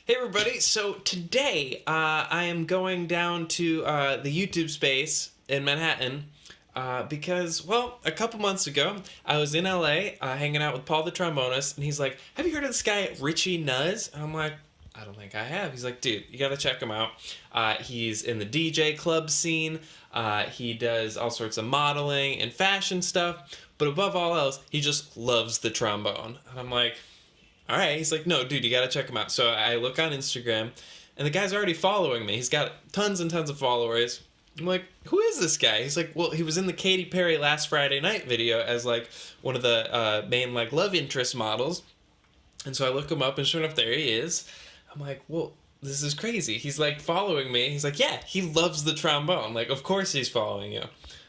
Hey everybody, so today I am going down to the YouTube space in Manhattan because, well, a couple months ago I was in LA hanging out with Paul the trombonist, and he's like, have you heard of this guy Richie Nuzz? And I'm like, I don't think I have. He's like, dude, you gotta check him out. He's in the DJ club scene, he does all sorts of modeling and fashion stuff, but above all else, he just loves the trombone. And I'm like, all right. He's like, no, dude, you got to check him out. So I look on Instagram, and the guy's already following me. He's got tons and tons of followers. I'm like, who is this guy? He's like, well, he was in the Katy Perry Last Friday Night video as, like, one of the main, like, love interest models. And so I look him up, and sure enough, there he is. I'm like, well, this is crazy. He's, like, following me. He's like, yeah, he loves the trombone. Like, of course he's following you.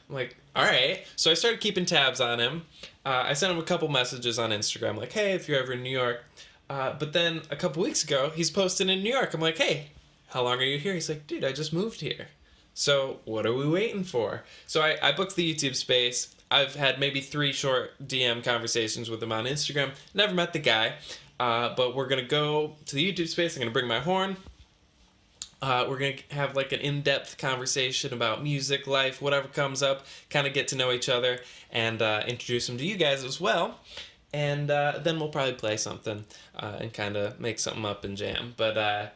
I'm like, all right. So I started keeping tabs on him. I sent him a couple messages on Instagram, like, hey, if you're ever in New York. But then a couple weeks ago, he's posting in New York. I'm like, hey, how long are you here? He's like, dude, I just moved here. So what are we waiting for? So I booked the YouTube space. I've had maybe 3 short DM conversations with him on Instagram. Never met the guy. But we're going to go to the YouTube space. I'm going to bring my horn. We're going to have like an in-depth conversation about music, life, whatever comes up, kind of get to know each other, and introduce him to you guys as well. And then we'll probably play something and kind of make something up and jam. But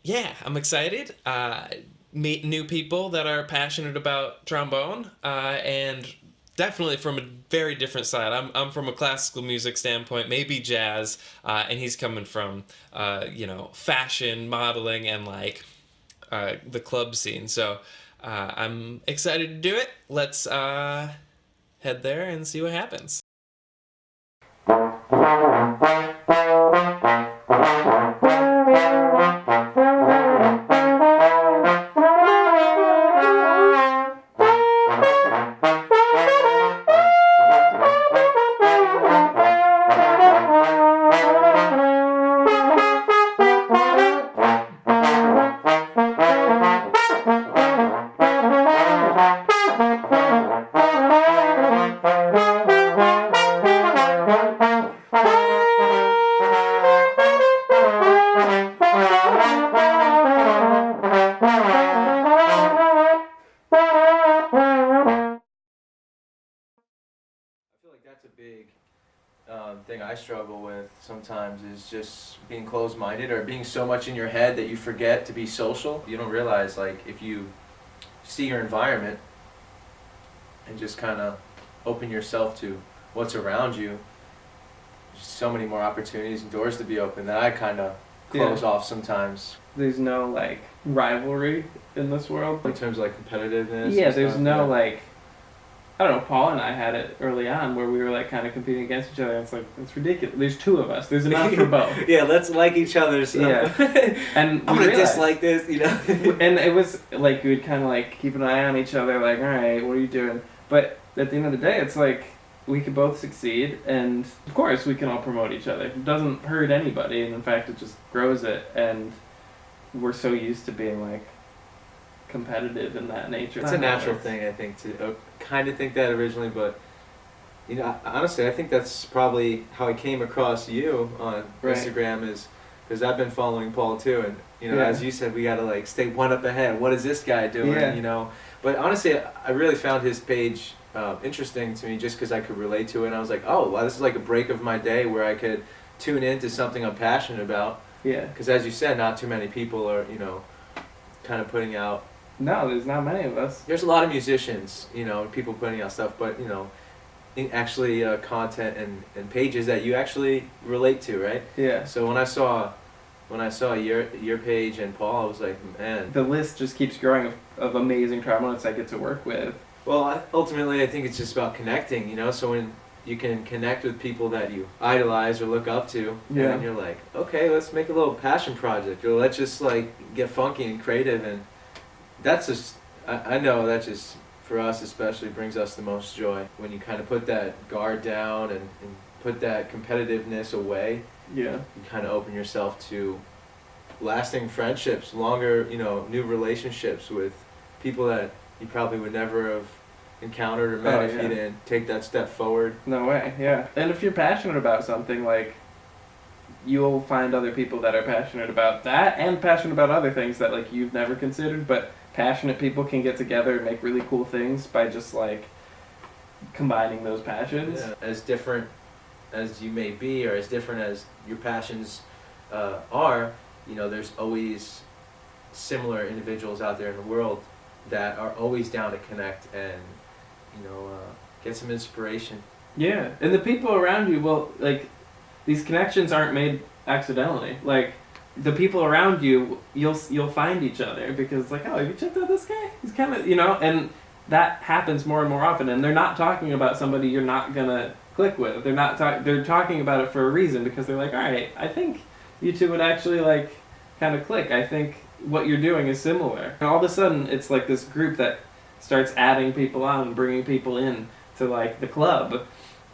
yeah, I'm excited. Meet new people that are passionate about trombone and definitely from a very different side. I'm from a classical music standpoint, maybe jazz, and he's coming from fashion, modeling, and like the club scene. So I'm excited to do it. Let's head there and see what happens. That's a big thing I struggle with sometimes is just being closed-minded or being so much in your head that you forget to be social. You don't realize, like, if you see your environment and just kind of open yourself to what's around you, there's so many more opportunities and doors to be open that I kind of close off sometimes. There's no, like, rivalry in this world. In terms of, like, competitiveness? Yeah, there's no, like, I don't know, Paul and I had it early on where we were like kind of competing against each other. It's like, it's ridiculous. There's 2 of us. There's enough for both. Yeah, let's like each other. So. Yeah. And I'm going to dislike this, you know? And it was like, we would kind of like keep an eye on each other, like, all right, what are you doing? But at the end of the day, it's like, we could both succeed, and of course we can all promote each other. It doesn't hurt anybody, and in fact it just grows it, and we're so used to being like competitive in that nature. It's a natural thing, I think, to kind of think that originally, but you know, honestly, I think that's probably how I came across you on Instagram, is because I've been following Paul too, and you know, as you said, we gotta like stay one up ahead. What is this guy doing? You know, but honestly, I really found his page interesting to me just because I could relate to it, and I was like, oh, wow, this is like a break of my day where I could tune into something I'm passionate about. Yeah. Because as you said, not too many people are, you know, kind of putting out. No, there's not many of us. There's a lot of musicians, you know, people putting out stuff, but, you know, actually content and pages that you actually relate to, right? Yeah. So when I saw your page and Paul, I was like, man. The list just keeps growing of amazing trombonists I get to work with. Well, ultimately, I think it's just about connecting, you know, so when you can connect with people that you idolize or look up to, and you're like, okay, let's make a little passion project, or let's just, like, get funky and creative, and that's just, I know that just, for us especially, brings us the most joy. When you kind of put that guard down and put that competitiveness away, you kind of open yourself to lasting friendships, longer, you know, new relationships with people that you probably would never have encountered or met if you didn't take that step forward. No way, yeah. And if you're passionate about something, like, you'll find other people that are passionate about that and passionate about other things that like you've never considered, but passionate people can get together and make really cool things by just like combining those passions. Yeah. As different as you may be, or as different as your passions are, you know, there's always similar individuals out there in the world that are always down to connect and, you know, get some inspiration. Yeah, and the people around you will like these connections aren't made accidentally. Like the people around you, you'll find each other because like, oh, have you checked out this guy? He's kind of, you know, and that happens more and more often. And they're not talking about somebody you're not gonna click with. They're not they're talking about it for a reason because they're like, all right, I think you two would actually like kind of click. I think what you're doing is similar. And all of a sudden, it's like this group that starts adding people on and bringing people in to like the club.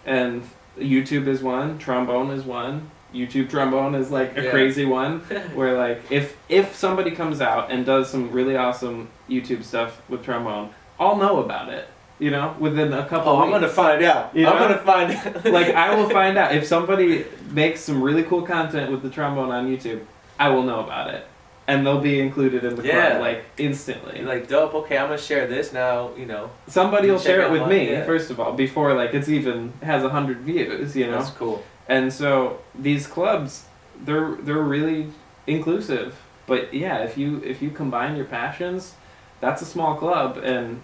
And YouTube is one, Trombone is one. YouTube Trombone is like a crazy one where like if somebody comes out and does some really awesome YouTube stuff with Trombone, I'll know about it, you know, within a couple weeks. I'm gonna find out. You know? I'm gonna find out. Like I will find out if somebody makes some really cool content with the Trombone on YouTube, I will know about it. And they'll be included in the club, like, instantly. You're like, dope, okay, I'm gonna share this now, you know. Somebody will share it with me, yeah. first of all, before, like, it's even has 100 views, you know? That's cool. And so, these clubs, they're really inclusive. But, yeah, if you combine your passions, that's a small club, and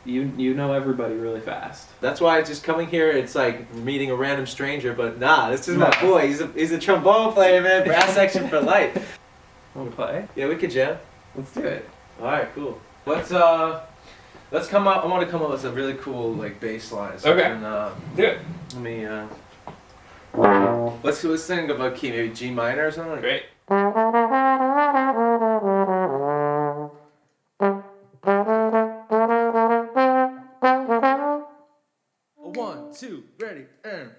you know everybody really fast. That's why just coming here, it's like meeting a random stranger, but nah, this is my boy. He's a trombone player, man, brass section for life. Want to play? Yeah, we could jam. Let's do it. All right, cool. Let's come up. I want to come up with a really cool like bass line. So Okay. Do it. Let me let's think about key, maybe G minor or something. Great. 1, 2, ready, and.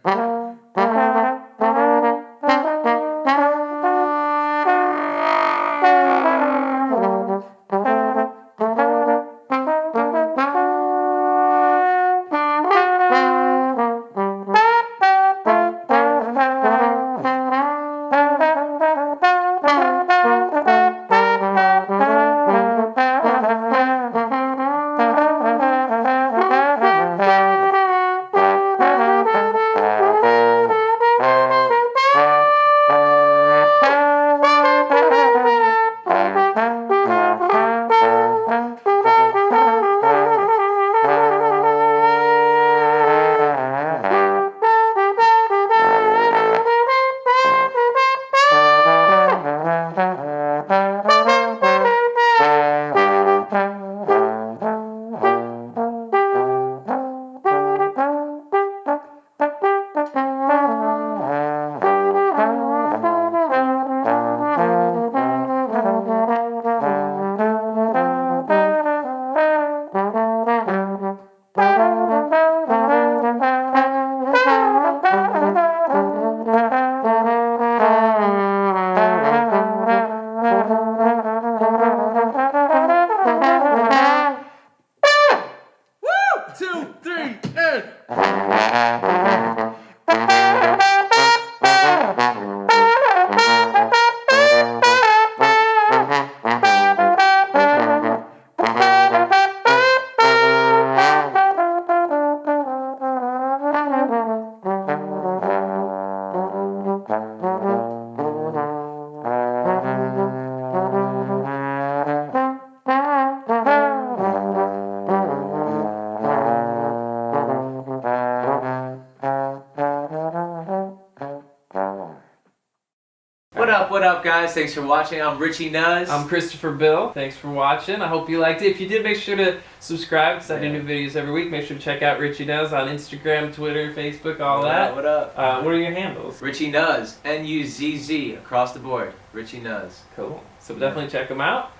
What up, guys? Thanks for watching. I'm Richie Nuzz. I'm Christopher Bill. Thanks for watching. I hope you liked it. If you did, make sure to subscribe because I do new videos every week. Make sure to check out Richie Nuzz on Instagram, Twitter, Facebook, all that. What up? What are your handles? Richie Nuzz. N-U-Z-Z across the board. Richie Nuzz. Cool. So definitely check him out.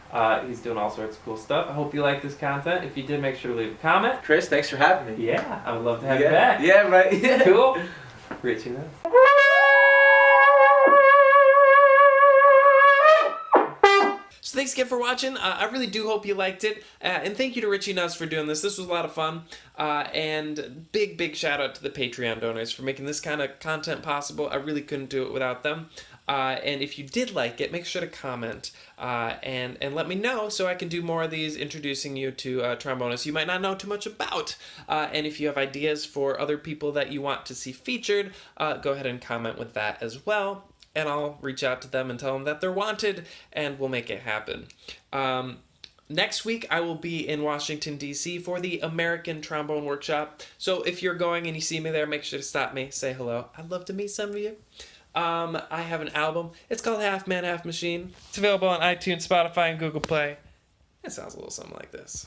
He's doing all sorts of cool stuff. I hope you like this content. If you did, make sure to leave a comment. Chris, thanks for having me. Yeah, I would love to have you back. Yeah, right. Yeah. Cool. Richie Nuzz. So thanks again for watching. I really do hope you liked it. And thank you to Richie Nuzz for doing this. This was a lot of fun. And big shout out to the Patreon donors for making this kind of content possible. I really couldn't do it without them. And if you did like it, make sure to comment and let me know so I can do more of these introducing you to trombonists you might not know too much about. And if you have ideas for other people that you want to see featured, go ahead and comment with that as well. And I'll reach out to them and tell them that they're wanted, and we'll make it happen. Next week, I will be in Washington, D.C. for the American Trombone Workshop. So if you're going and you see me there, make sure to stop me, say hello. I'd love to meet some of you. I have an album. It's called Half Man, Half Machine. It's available on iTunes, Spotify, and Google Play. It sounds a little something like this.